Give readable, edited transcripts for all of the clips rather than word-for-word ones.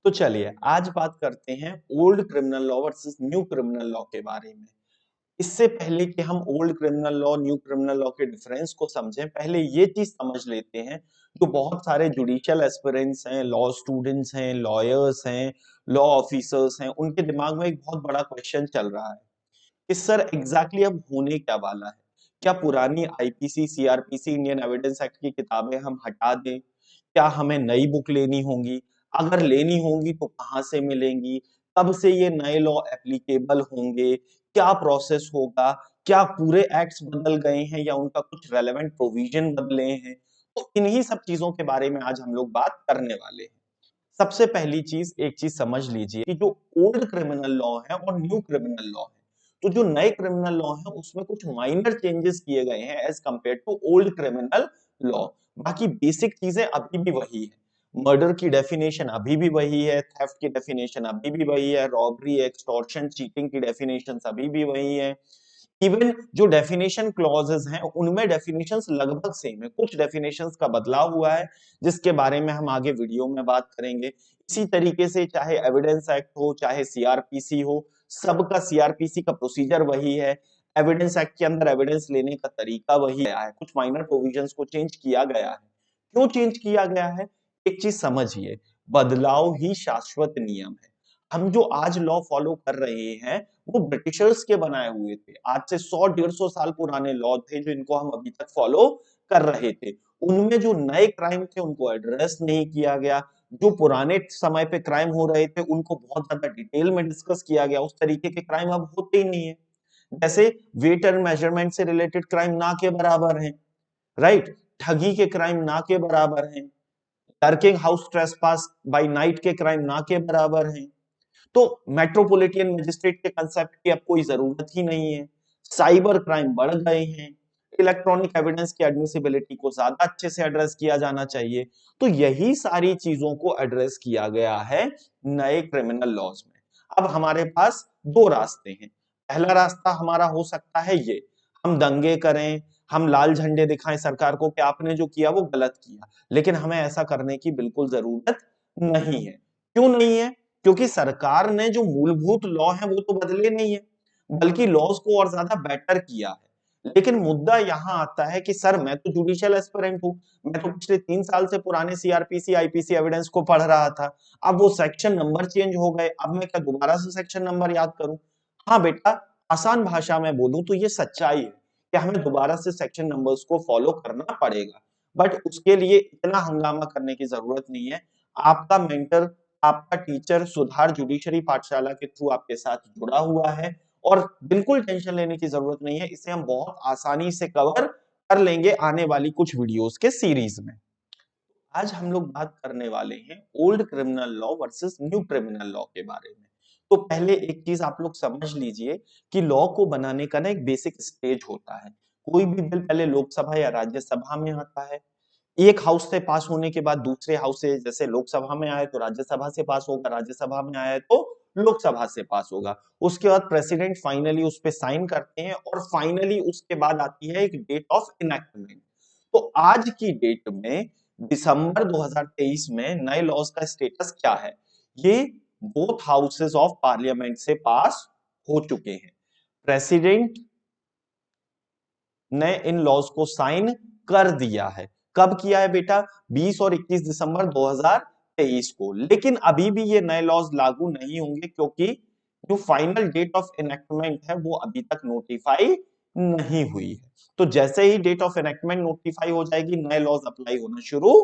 तो चलिए आज बात करते हैं old criminal law versus new criminal law के बारे में। इससे पहले कि हम old criminal law new criminal law के डिफरेंस को समझें, पहले ये चीज समझ लेते हैं। जो बहुत सारे जुडिशियल एस्पिरेंट्स हैं, लॉ स्टूडेंट्स हैं, लॉयर्स हैं, लॉ ऑफिसर्स हैं, उनके दिमाग में एक बहुत बड़ा क्वेश्चन चल रहा है कि सर एग्जैक्टली अब होने क्या वाला है। क्या पुरानी IPC CrPC Indian evidence act की किताबें हम हटा दें? क्या हमें नई बुक लेनी होंगी? अगर लेनी होंगी तो कहाँ से मिलेंगी? कब से ये नए लॉ एप्लीकेबल होंगे? क्या प्रोसेस होगा? क्या पूरे एक्ट्स बदल गए हैं या उनका कुछ रेलेवेंट प्रोविजन बदले हैं? तो इन्हीं सब चीजों के बारे में आज हम लोग बात करने वाले हैं। सबसे पहली चीज एक चीज समझ लीजिए कि जो ओल्ड क्रिमिनल लॉ है और न्यू क्रिमिनल लॉ है, तो जो नए क्रिमिनल लॉ है उसमें कुछ माइनर चेंजेस किए गए हैं as compare to old criminal law. बाकी बेसिक चीजें अभी भी वही है। मर्डर की डेफिनेशन अभी भी वही है, थेफ्ट की डेफिनेशन अभी भी वही है, रॉबरी, एक्सटॉर्शन, चीटिंग की डेफिनेशन अभी भी वही है। इवन जो डेफिनेशन क्लॉजेस हैं उनमें डेफिनेशंस लगभग सेम है, कुछ डेफिनेशंस का बदलाव हुआ है जिसके बारे में हम आगे वीडियो में बात करेंगे। इसी तरीके से चाहे एविडेंस एक्ट हो चाहे सीआरपीसी हो, सबका सीआरपीसी का प्रोसीजर वही है। एविडेंस एक्ट के अंदर एविडेंस लेने का तरीका वही है, कुछ माइनर प्रोविजंस को चेंज किया गया है। क्यों चेंज किया गया है? एक चीज समझिए, बदलाव ही शाश्वत नियम है। हम जो आज लॉ फॉलो कर रहे हैं वो ब्रिटिशर्स के बनाए हुए थे, आज से 100-150 साल पुराने लॉ थे जो इनको हम अभी तक फॉलो कर रहे थे। उनमें जो नए क्राइम थे उनको एड्रेस नहीं किया गया। जो पुराने समय पे क्राइम हो रहे थे उनको बहुत ज्यादा डिटेल में डिस्कस किया गया। उस तरीके के क्राइम अब होते ही नहीं है। जैसे वेट एंड मेजरमेंट से रिलेटेड क्राइम ना के बराबर है, राइट? ठगी के क्राइम ना के बराबर हैं, lurking house trespass by night के क्राइम ना के बराबर हैं। तो मेट्रोपॉलिटन मजिस्ट्रेट के कंसेप्ट की अब कोई जरूरत ही नहीं है। साइबर क्राइम बढ़ गए हैं। इलेक्ट्रॉनिक एविडेंस की एडमिसिबिलिटी को ज्यादा अच्छे से एड्रेस किया जाना चाहिए। तो यही सारी चीजों को एड्रेस किया गया है नए क्रिमिनल लॉज में। अब हमारे पास दो रास्ते हैं। पहला रास्ता हमारा हो सकता है ये, हम दंगे करें, हम लाल झंडे दिखाएं सरकार को कि आपने जो किया वो गलत किया। लेकिन हमें ऐसा करने की बिल्कुल जरूरत नहीं है। क्यों नहीं है? क्योंकि सरकार ने जो मूलभूत लॉ है वो तो बदले नहीं है, बल्कि लॉज को और ज्यादा बेटर किया है। लेकिन मुद्दा यहां आता है कि सर मैं तो जुडिशियल एस्पिरेंट हूं, मैं तो पिछले 3 साल से पुराने सीआरपीसी आईपीसी एविडेंस को पढ़ रहा था। अब वो सेक्शन नंबर चेंज हो गए, अब मैं क्या दोबारा से सेक्शन नंबर याद करूं? हाँ बेटा, आसान भाषा में बोलूं तो ये सच्चाई है कि हमें दोबारा से सेक्शन नंबर्स को फॉलो करना पड़ेगा। बट उसके लिए इतना हंगामा करने की जरूरत नहीं है। आपका मेंटर, आपका टीचर सुधार जुडिशरी पाठशाला के थ्रू आपके साथ जुड़ा हुआ है और बिल्कुल टेंशन लेने की जरूरत नहीं है। इसे हम बहुत आसानी से कवर कर लेंगे आने वाली कुछ वीडियोस के सीरीज में। आज हम लोग बात करने वाले हैं old criminal law versus new criminal law के बारे में। तो पहले एक चीज आप लोग समझ लीजिए कि लॉ को बनाने का ना एक बेसिक स्टेज होता है। कोई भी बिल पहले लोकसभा या राज्यसभा में आता है, एक हाउस से पास होने के बाद दूसरे हाउस से, जैसे लोकसभा में आए तो राज्यसभा से पास होगा, राज्यसभा में आया तो लोकसभा से पास होगा। उसके बाद प्रेसिडेंट फाइनली उस पे साइन करते हैं और फाइनली उसके बाद आती है एक डेट ऑफ इनैक्टमेंट। तो आज की डेट में दिसंबर 2023 में नए लॉज का स्टेटस क्या है? ये बोथ हाउसेस ऑफ पार्लियामेंट से पास हो चुके हैं। प्रेसिडेंट ने इन लॉज को साइन कर दिया है। कब किया है बेटा? 20 और 21 दिसंबर 2023 को। लेकिन अभी भी ये नए लॉज लागू नहीं होंगे क्योंकि जो फाइनल डेट ऑफ इनेक्टमेंट है वो अभी तक नोटिफाई नहीं हुई है। तो जैसे ही डेट ऑफ इनेक्टमेंट नोटिफाई हो जाएगी, नए लॉज अप्लाई होना शुरू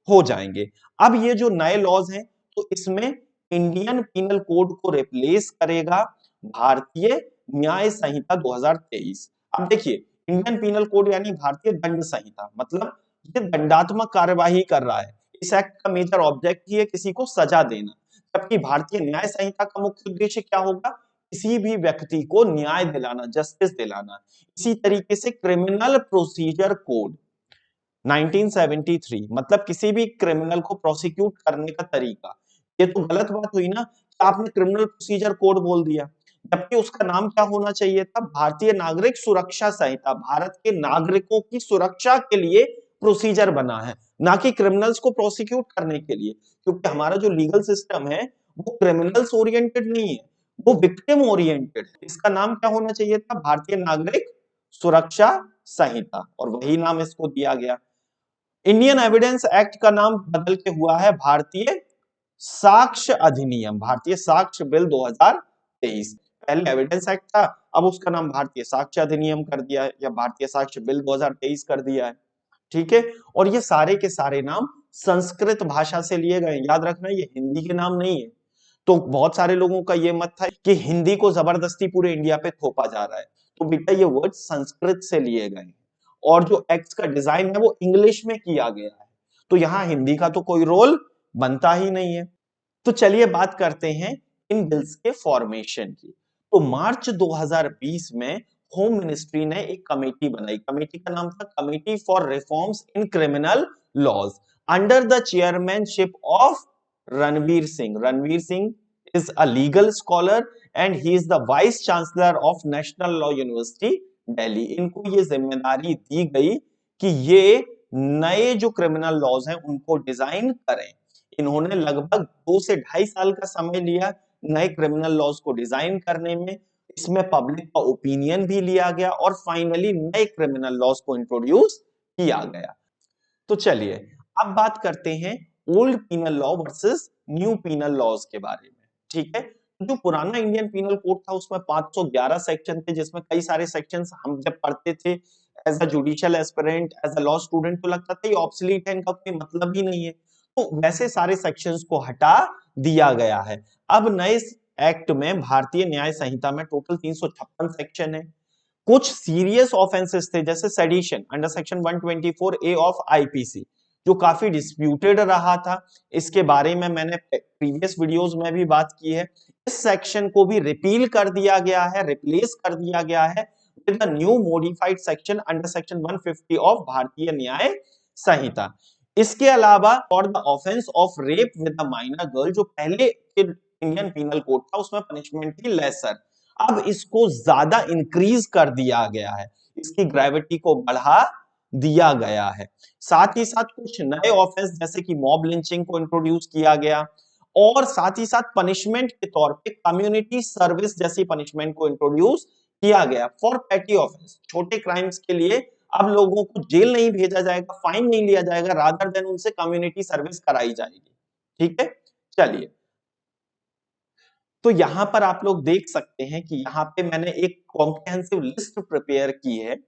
हो जाएंगे। अब ये जो नए लॉज हैं तो इसमें इंडियन पिनल कोड को रिप्लेस करेगा भारतीय न्याय संहिता 2023। अब देखिए, इंडियन पिनल कोड यानी भारतीय दंड संहिता, मतलब ये दंडात्मक कार्यवाही कर रहा है। इस एक्ट का मेजर ऑब्जेक्ट ही है किसी को सजा देना। जबकि भारतीय न्याय संहिता का मुख्य उद्देश्य क्या होगा? किसी भी व्यक्ति को न्याय दिलाना, जस्टिस दिलाना। इसी तरीके से क्रिमिनल प्रोसीजर कोड 1973, मतलब किसी भी क्रिमिनल को प्रोसिक्यूट करने का तरीका। ये तो गलत बात हुई ना कि आपने क्रिमिनल प्रोसीजर कोड बोल दिया, जबकि उसका नाम क्या होना चाहिए था? भारतीय नागरिक सुरक्षा संहिता। भारत के नागरिकों की सुरक्षा के लिए प्रोसीजर बना है, ना कि क्रिमिनल्स को प्रोसिक्यूट करने के लिए, क्योंकि हमारा जो लीगल सिस्टम है वो क्रिमिनल्स ओरिएंटेड नहीं है, वो विक्टिम ओरिएंटेड है। इसका नाम क्या होना चाहिए था? भारतीय नागरिक सुरक्षा संहिता, और वही नाम इसको दिया गया। इंडियन एविडेंस एक्ट का नाम बदल के हुआ है भारतीय साक्ष्य अधिनियम, भारतीय साक्ष्य बिल 2023। पहले एविडेंस एक्ट था, अब उसका नाम भारतीय साक्ष्य अधिनियम कर दिया है, या भारतीय साक्ष्य बिल 2023 कर दिया है। ठीक है, और ये सारे के सारे नाम संस्कृत भाषा से लिए गए, याद रखना ये हिंदी के नाम नहीं है। तो बहुत सारे लोगों का ये मत था कि हिंदी को जबरदस्ती पूरे इंडिया पे थोपा जा रहा है, तो बेटा ये वर्ड संस्कृत से लिए गए हैं, और जो एक्ट का डिजाइन है वो इंग्लिश में किया गया है, तो यहां हिंदी का तो कोई रोल बनता ही नहीं है। तो चलिए बात करते हैं इन बिल्स के फॉर्मेशन की। तो मार्च 2020 में होम मिनिस्ट्री ने एक कमेटी बनाई, कमेटी का नाम था committee for reforms in criminal laws, under the chairmanship of Ranbir Singh. Ranbir Singh is a legal scholar and he is the vice chancellor of National Law University Delhi. इनको ये जिम्मेदारी दी गई कि ये नए जो क्रिमिनल लॉज हैं उनको डिजाइन करें। इन्होंने लगभग 2 से 2.5 साल का समय लिया नए क्रिमिनल लॉज को डिजाइन करने में, इसमें पब्लिक का ओपिनियन भी लिया गया और फाइनली नए क्रिमिनल लॉज को इंट्रोड्यूस किया गया। तो चलिए अब बात करते हैं old penal law versus new penal laws के बारे में। ठीक है, जो पुराना इंडियन पीनल कोड था उसमें 511 सेक्शन थे, जिसमें कई सारे सेक्शंस हम जब पढ़ते थे as a judicial aspirant, as a law student, तो लगता था ये ऑब्सोलीट है, इनका कोई मतलब ही नहीं है। तो वैसे सारे सेक्शंस को हटा दिया गया है। अब नए एक्ट में भारतीय न्याय संहिता में टोटल 356 सेक्शन है। कुछ सीरियस ऑफेंसेस थे जैसे sedition under section 124 A of IPC, जो काफी डिस्प्यूटेड रहा था, इसके बारे में मैंने प्रीवियस वीडियोस में भी बात की है। इस सेक्शन को भी रिपील कर दिया गया है, रिप्लेस कर दिया गया है with a new modified section under section 150 of भारतीय न्याय संहिता। इसके अलावा for the offence of rape with a minor girl, जो पहले के इंडियन पीनल कोड था उसमें पनिशमेंट थी लेसर, अब इसको ज्यादा इंक्रीज कर दिया गया है, इसकी ग्रेविटी को बढ़ा दिया गया है। साथ ही साथ कुछ नए ऑफेंस जैसे कि मॉब लिंचिंग को इंट्रोड्यूस किया गया, और साथ ही साथ पनिशमेंट के तौर पे कम्युनिटी सर्विस जैसी पनिशमेंट को इंट्रोड्यूस किया गया फॉर पेटी ऑफेंस। छोटे क्राइम्स के लिए अब लोगों को जेल नहीं भेजा जाएगा, फाइन नहीं लिया जाएगा, रादर देन उनसे कम्युनिटी सर्विस कराई जाएगी। ठीक है, चलिए तो यहां पर आप लोग देख सकते हैं कि यहां पे मैंने एक कॉम्प्रिहेंसिव लिस्ट प्रिपेयर की है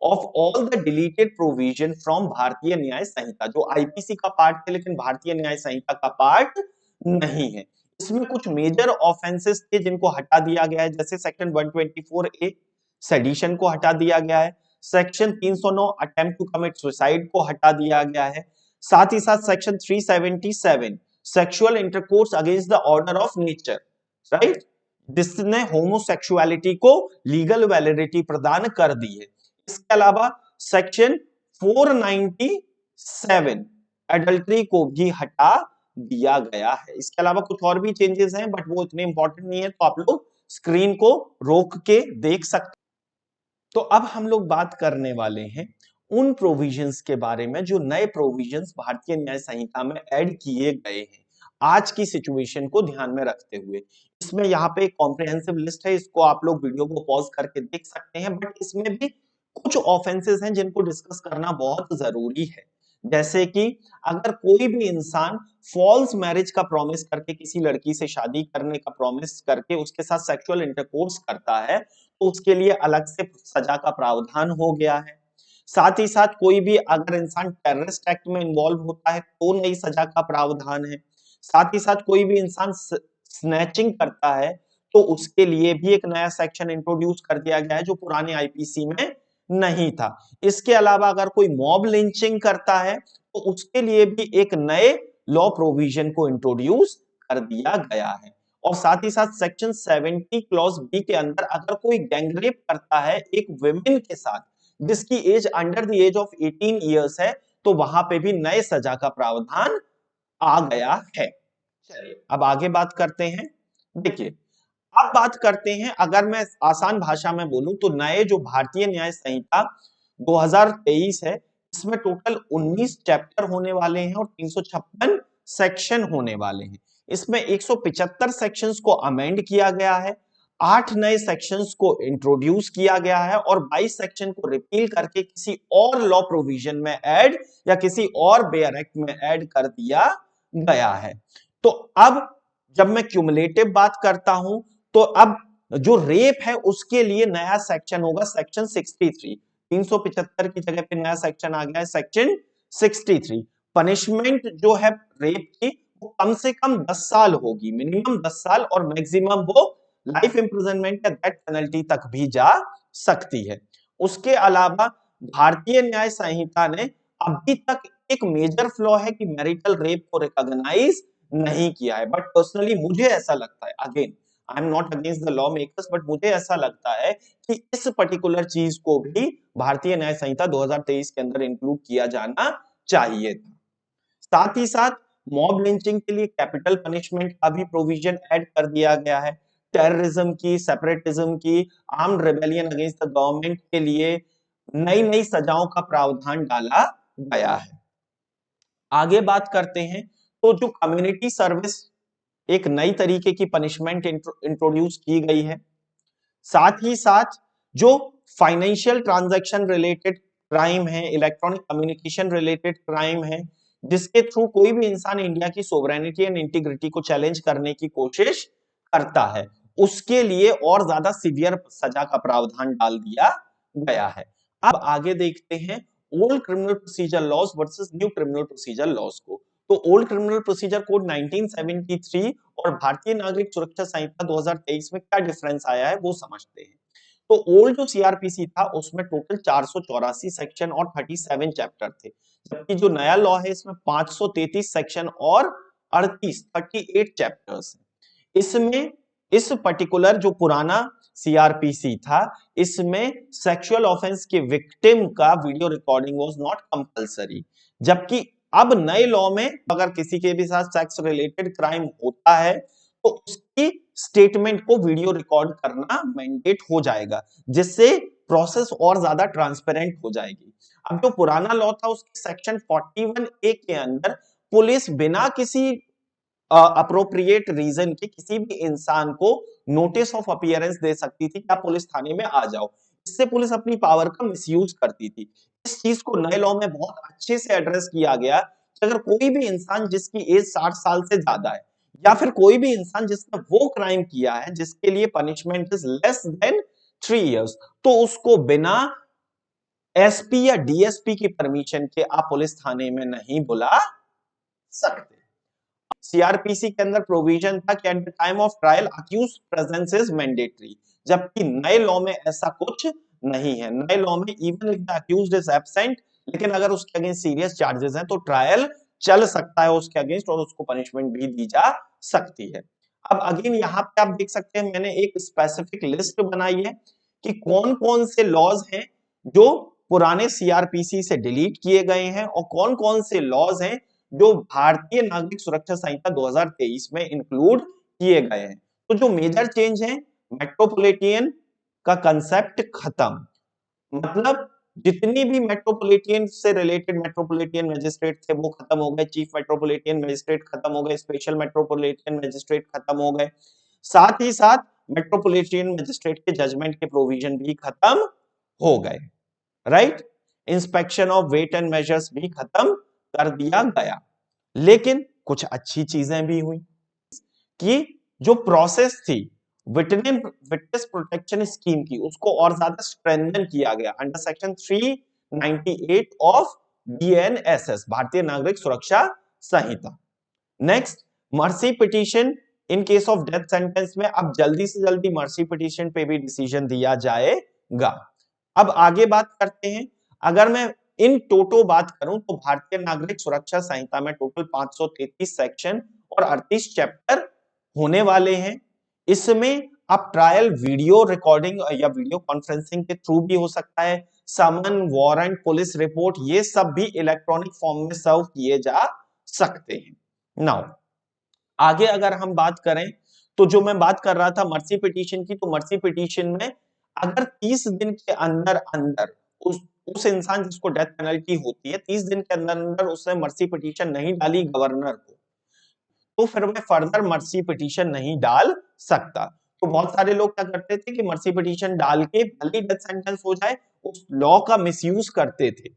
of all the deleted provision from भारतीय न्याय संहिता, जो आईपीसी का पार्ट थे लेकिन भारतीय न्याय संहिता का पार्ट नहीं है। इसमें कुछ मेजर ऑफेंसेस थे जिनको हटा दिया गया है, जैसे सेक्शन 124 ए सेडिशन को हटा दिया गया है, section 309 attempt to commit suicide को हटा दिया गया है, साथ ही साथ section 377 sexual intercourse against the order of nature, right, जिसने होमोसेक्सुअलिटी को लीगल वैलिडिटी प्रदान कर दी है। इसके अलावा सेक्शन 497 एडल्ट्री को भी हटा दिया गया है। इसके अलावा कुछ और भी चेंजेस हैं बट वो इतने इंपॉर्टेंट नहीं है, तो आप लोग स्क्रीन को रोक के देख सकते। तो अब हम लोग बात करने वाले हैं उन प्रोविजंस के बारे में जो नए प्रोविजंस भारतीय न्याय संहिता में ऐड किए गए हैं आज की सिचुएशन को ध्यान में रखते हुए। इसमें यहाँ पे एक कॉम्प्रिहेंसिव लिस्ट है, इसको आप लोग वीडियो को पॉज करके देख सकते हैं, बट इसमें भी कुछ ऑफेंसेस हैं जिनको डिस्कस करना बहुत जरूरी है। जैसे कि अगर कोई भी इंसान फॉल्स मैरिज का प्रॉमिस करके किसी लड़की से शादी करने का प्रॉमिस करके उसके साथ सेक्सुअल इंटरकोर्स करता है तो उसके लिए अलग से सजा का प्रावधान हो गया है। साथ ही साथ कोई भी अगर इंसान टेररिस्ट एक्ट में इन्वॉल्व होता है तो नई सजा का प्रावधान है। साथ ही साथ कोई भी इंसान स्नैचिंग करता है तो उसके लिए भी एक नया सेक्शन इंट्रोड्यूस कर दिया गया है जो पुराने आईपीसी में नहीं था। इसके अलावा अगर कोई मॉब लिंचिंग करता है तो उसके लिए भी एक नए लॉ प्रोविजन को इंट्रोड्यूस कर दिया गया है। और साथ ही साथ सेक्शन 70 क्लॉज बी के अंदर अगर कोई गैंगरेप करता है एक विमेन के साथ जिसकी age under the age of 18 years है, तो वहां पे भी नए सजा का प्रावधान आ गया है। चलिए अब आगे बात करते हैं। देखिए अब बात करते हैं, अगर मैं आसान भाषा में बोलूं तो नए जो भारतीय न्याय संहिता 2023 है इसमें टोटल 19 चैप्टर होने वाले हैं और 356 सेक्शन होने वाले हैं। इसमें 175 सेक्शंस को अमेंड किया गया है, 8 नए सेक्शंस को इंट्रोड्यूस किया गया है और 22 सेक्शन को रिपील करके किसी और लॉ प्रोविजन में ऐड या किसी और बेयर एक्ट में ऐड कर दिया गया है। तो अब जब मैं क्यूमुलेटिव बात करता हूं तो अब जो रेप है उसके लिए नया सेक्शन होगा सेक्शन 63। 375 की जगह पे नया सेक्शन आ गया है सेक्शन 63। पनिशमेंट जो है रेप की वो कम से कम 10 साल होगी, मिनिमम 10 साल और मैक्सिमम वो लाइफ इंप्रिजनमेंट या डेथ पेनल्टी तक भी जा सकती है। उसके अलावा भारतीय न्याय संहिता ने अभी तक एक मेजर फ्लॉ है कि मैरिटल रेप को रिकॉग्नाइज नहीं किया है, बट पर्सनली मुझे ऐसा लगता है, again I am not against the law makers, but मुझे ऐसा लगता है कि इस पर्टिकुलर चीज को भी भारतीय न्याय संहिता 2023 के अंदर इंक्लूड किया जाना चाहिए था। साथ ही साथ मॉब लिंचिंग के लिए कैपिटल पनिशमेंट का भी प्रोविजन ऐड कर दिया गया है। टेररिज्म की, सेपरेटिज्म की, armed rebellion against the government के लिए नई नई सजाओं का प्रावधान डाला गया है। आगे बात करते हैं तो जो कम्युनिटी सर्विस एक नई तरीके की पनिशमेंट इंट्रोड्यूस की गई है। साथ ही साथ जो फाइनेंशियल ट्रांजैक्शन रिलेटेड क्राइम है, इलेक्ट्रॉनिक कम्युनिकेशन रिलेटेड क्राइम है, जिसके थ्रू कोई भी इंसान इंडिया की सोवरेनिटी एंड इंटीग्रिटी को चैलेंज करने की कोशिश करता है, उसके लिए और ज्यादा सीवियर सजा का प्रावधान डाल दिया गया है। अब आगे देखते हैं old criminal procedure laws versus new criminal procedure laws को। तो ओल्ड क्रिमिनल प्रोसीजर कोड 1973 और भारतीय नागरिक सुरक्षा संहिता 2023 में क्या डिफरेंस आया है वो समझते हैं। तो ओल्ड जो सीआरपीसी था उसमें टोटल 484 सेक्शन और 37 चैप्टर थे, जबकि जो नया लॉ है इसमें 533 सेक्शन और 38 चैप्टर्स हैं। इसमें इस पर्टिकुलर जो पुराना सीआरपीसी था इसमें सेक्सुअल ऑफेंस के विक्टिम का video recording was not compulsory, जबकि अब नए लॉ में अगर किसी के भी साथ सेक्स रिलेटेड क्राइम होता है तो उसकी स्टेटमेंट को वीडियो रिकॉर्ड करना मैंडेट हो जाएगा, जिससे प्रोसेस और ज्यादा ट्रांसपेरेंट हो जाएगी। अब जो पुराना लॉ था उसके सेक्शन 41A के अंदर पुलिस बिना किसी अप्रोप्रिएट रीजन के किसी भी इंसान को नोटिस ऑफ अपीयरेंस दे सकती थी कि आप पुलिस थाने में आ जाओ। इससे पुलिस अपनी पावर का मिसयूज करती थी। इस चीज को नए लॉ में बहुत अच्छे से एड्रेस किया गया कि अगर कोई भी इंसान जिसकी एज 60 साल से ज्यादा है या फिर कोई भी इंसान जिसने वो क्राइम किया है जिसके लिए punishment is less than 3 years, तो उसको बिना एसपी या डीएसपी की परमिशन के आप पुलिस थाने में नहीं बुला सकते। सीआरपीसी के अंदर प्रोविजन था कि at the time of trial accused presence is mandatory, जबकि नए लॉ में ऐसा कुछ नहीं है। नए लॉ में even if the accused is absent, लेकिन अगर उसके अगेंस्ट सीरियस चार्जेस हैं तो ट्रायल चल सकता है उसके अगेंस्ट और उसको पनिशमेंट भी दी जा सकती है। अब अगेन यहां पे आप देख सकते हैं मैंने एक स्पेसिफिक लिस्ट बनाई है कि कौन कौन से लॉज हैं जो पुराने सीआरपीसी से डिलीट किए गए हैं और कौन कौन से लॉज हैं जो भारतीय नागरिक सुरक्षा संहिता 2023 में इंक्लूड किए गए हैं। तो जो मेजर चेंज है, मेट्रोपॉलिटन का कंसेप्ट खत्म, मतलब जितनी भी मेट्रोपॉलिटन से रिलेटेड मेट्रोपॉलिटन मजिस्ट्रेट थे वो खत्म हो गए, चीफ मेट्रोपॉलिटन मजिस्ट्रेट खत्म हो गए, स्पेशल मेट्रोपॉलिटन मजिस्ट्रेट खत्म हो गए, साथ ही साथ मेट्रोपॉलिटन मजिस्ट्रेट के जजमेंट के प्रोविजन भी खत्म हो गए, right. Inspection of weight and measures भी खत्म कर दिया गया। लेकिन कुछ अच्छी चीजें भी हुई कि जो प्रोसेस थी विटनेस प्रोटेक्शन स्कीम की उसको और ज्यादा स्ट्रेंथन किया गया under section 398 of BNSS Bharatiya Nagarik Suraksha Sanhita. Next, mercy petition in case of death sentence में अब जल्दी से जल्दी मर्सी पिटीशन पे भी डिसीजन दिया जाएगा। अब आगे बात करते हैं, अगर मैं इन टोटो बात करूं तो भारतीय नागरिक सुरक्षा संहिता में टोटल 533 सेक्शन और 38 चैप्टर होने वाले हैं। इसमें अब ट्रायल वीडियो रिकॉर्डिंग या वीडियो कॉन्फ्रेंसिंग के थ्रू भी हो सकता है, समन, वारंट, पुलिस रिपोर्ट ये सब भी इलेक्ट्रॉनिक फॉर्म में सर्व किए जा सकते हैं। नाउ आगे अगर हम बात करें तो जो मैं बात कर रहा था मर्सी पिटीशन की, तो मर्सी पिटीशन में अगर 30 दिन के अंदर अंदर उस उस इंसान जिसको डेथ पेनल्टी होती है 30 दिन के अंदर अंदर उसने मर्सी पिटीशन नहीं डाली गवर्नर को, तो फिर वह फर्दर मर्सी पिटीशन नहीं डाल सकता। तो बहुत सारे लोग क्या करते थे कि मर्सी पिटीशन डाल के भले डेथ सेंटेंस हो जाए उस लॉ का मिसयूज करते थे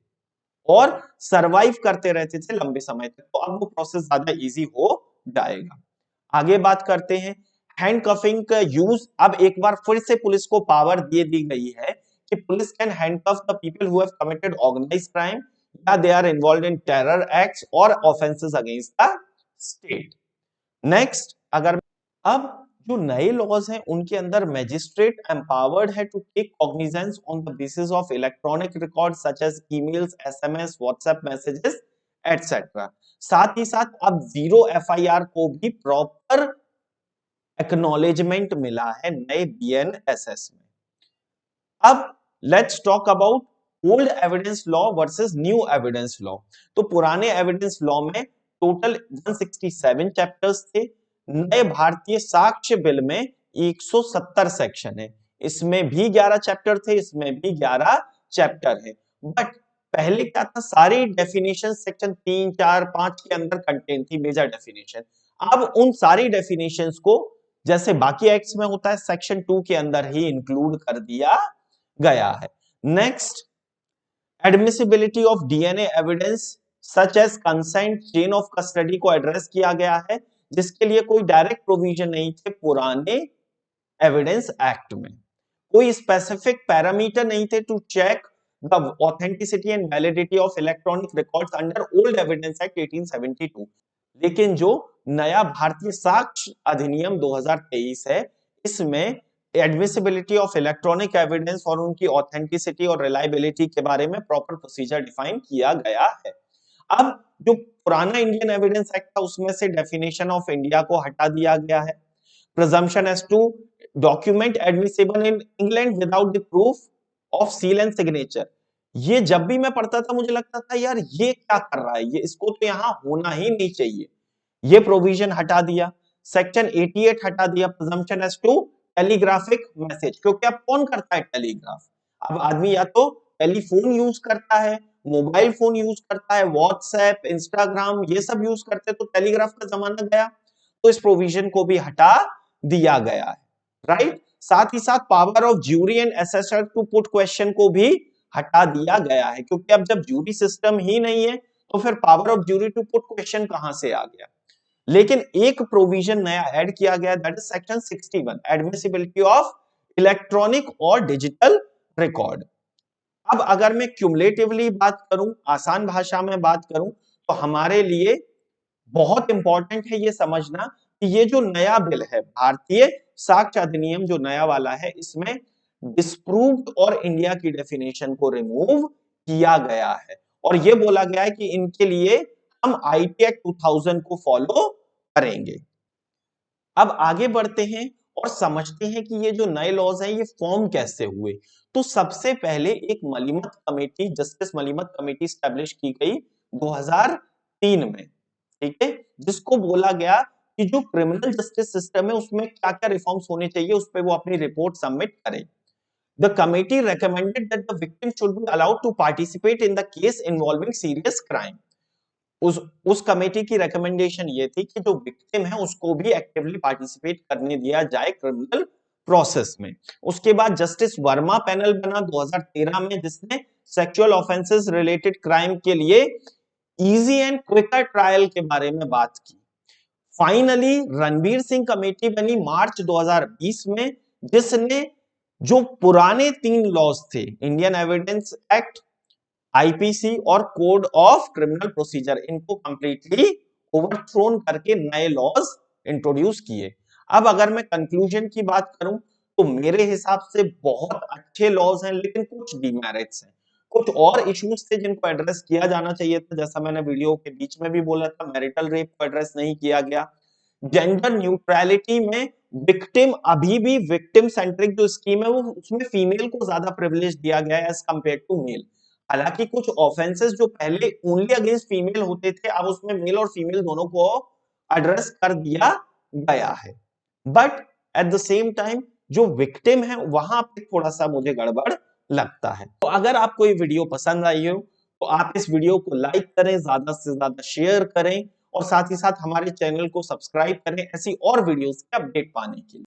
और सरवाइव करते रहते थे लंबे समय तक। तो अब वो प्रोसेस ज्यादा इजी हो जाएगा। आगे बात करते हैं हैंडकफिंग का यूज। अब एक बार फिर से पुलिस को पावर दे दी गई है कि police can handcuff the people who have committed organised crime या they are involved in terror acts और offences against the state. Next, अगर अब जो नए लॉज हैं उनके अंदर मैजिस्ट्रेट एम्पावर्ड है to take cognizance on the basis of electronic record such as emails, SMS, WhatsApp messages etcetera. साथ ही साथ अब जीरो एफआईआर को भी प्रॉपर एक्नॉलेजमेंट मिला है नए बीएनएसएस में। अब let's talk about old evidence law versus new evidence law. तो पुराने एविडेंस लॉ में टोटल 167 चैप्टर्स थे। नए भारतीय साक्ष्य बिल में 170 सेक्शन है। इसमें भी 11 चैप्टर थे, इसमें भी 11 चैप्टर है। बट पहले क्या था, सारी डेफिनेशन सेक्शन 3, 4, 5 के अंदर कंटेन थी, मेजर डेफिनेशन। अब उन सारी डेफिनेशंस को जैसे बाकी एक्ट्स में होता है सेक्शन 2 के अंदर ही इंक्लूड कर दिया गया है। Next, admissibility of DNA evidence such as consent, chain of custody को एड्रेस किया गया है, जिसके लिए कोई डायरेक्ट प्रोविजन नहीं थे पुराने एविडेंस एक्ट में। कोई स्पेसिफिक पैरामीटर नहीं थे to check the authenticity and validity of electronic records under old evidence act 1872। लेकिन जो नया भारतीय साक्ष्य अधिनियम 2023 है, इसमें एडमिसिबिलिटी ऑफ इलेक्ट्रॉनिक एविडेंस और उनकी ऑथेंटिसिटी और रिलायबिलिटी के बारे में प्रॉपर प्रोसीजर डिफाइन किया गया है। अब जो पुराना इंडियन एविडेंस एक्ट था उसमें से डेफिनेशन ऑफ इंडिया को हटा दिया गया है। Presumption as to document admissible in England without the proof of seal and signature. ये जब भी मैं पढ़ता था मुझे लगता था यार ये क्या कर रहा है, ये इसको तो यहां होना ही नहीं चाहिए। ये प्रोविजन हटा दिया। सेक्शन 88 हटा दिया, presumption as to telegraphic message, क्योंकि अब कौन करता है टेलीग्राफ? अब आदमी या तो टेलीफोन यूज करता है, मोबाइल फोन यूज करता है, व्हाट्सएप, इंस्टाग्राम ये सब यूज करते, तो टेलीग्राफ का जमाना गया। तो इस प्रोविजन को भी हटा दिया गया है, राइट। साथ ही साथ power of jury and assessor to put question को भी हटा दिया गया है, क्योंकि अब जब ज्यूरी सिस्टम ही नहीं है तो फिर power of jury to put question कहां से आ गया। लेकिन एक प्रोविजन नया ऐड किया गया, that is section 61, admissibility of electronic और डिजिटल रिकॉर्ड। अब अगर मैं क्यूमुलेटिवली बात करूं, आसान भाषा में बात करूं, तो हमारे लिए बहुत इंपॉर्टेंट है ये समझना कि ये जो नया बिल है भारतीय साक्ष्य अधिनियम जो नया वाला है, इसमें डिस्प्रूव्ड और इंडिया की डेफिनेशन को रिमूव किया गया है और ये बोला गया है कि इनके लिए हम आईटी एक्ट 2000 को फॉलो करेंगे। अब आगे बढ़ते हैं और समझते हैं कि ये जो नए लॉज हैं ये फॉर्म कैसे हुए। तो सबसे पहले एक Malimath committee, justice Malimath committee establish की गई 2003 में, ठीक है, जिसको बोला गया कि जो क्रिमिनल जस्टिस सिस्टम है उसमें क्या क्या रिफॉर्म्स होने चाहिए, उस पर वो अपनी रिपोर्ट सबमिट करें। The committee recommended that the victim should be allowed to participate in the case involving serious crime। उस कमेटी की रिकमेंडेशन ये थी कि जो विक्टिम है उसको भी एक्टिवली पार्टिसिपेट करने दिया जाए क्रिमिनल प्रोसेस में। उसके बाद जस्टिस वर्मा पैनल बना 2013 में, जिसने सेक्सुअल ऑफेंसेस रिलेटेड क्राइम के लिए इजी एंड क्विकर ट्रायल के बारे में बात की। फाइनली रणबीर सिंह कमेटी बनी मार्च 2020 में, जिसने जो पुराने 3 लॉज थे, इंडियन एविडेंस एक्ट, आईपीसी और कोड ऑफ क्रिमिनल प्रोसीजर, इनको कंप्लीटली ओवरथ्रोन करके नए लॉज इंट्रोड्यूस किए। अब अगर मैं कंक्लूजन की बात करूं तो मेरे हिसाब से बहुत अच्छे लॉज हैं, लेकिन कुछ डिमेरिट्स हैं, कुछ और इश्यूज थे जिनको एड्रेस किया जाना चाहिए था। जैसा मैंने वीडियो के बीच में भी बोला था, मैरिटल रेप को एड्रेस नहीं किया गया। जेंडर न्यूट्रलिटी में विक्टिम, अभी भी विक्टिम सेंट्रिक जो स्कीम है वो उसमें फीमेल को ज्यादा प्रिविलेज दिया गया है एज कंपेयर टू मेल। हालांकि कुछ ऑफेंसेस जो पहले ओनली अगेंस्ट फीमेल होते थे, अब उसमें मेल और फीमेल दोनों को एड्रेस कर दिया गया है। But at the same time जो विक्टिम है वहां पे थोड़ा सा मुझे गड़बड़ लगता है। तो अगर आपको ये वीडियो पसंद आई हो तो आप इस वीडियो को लाइक करें, ज्यादा से ज्यादा शेयर करें और साथ ही साथ हमारे चैनल को सब्सक्राइब करें ऐसी और वीडियोस के अपडेट पाने के लिए।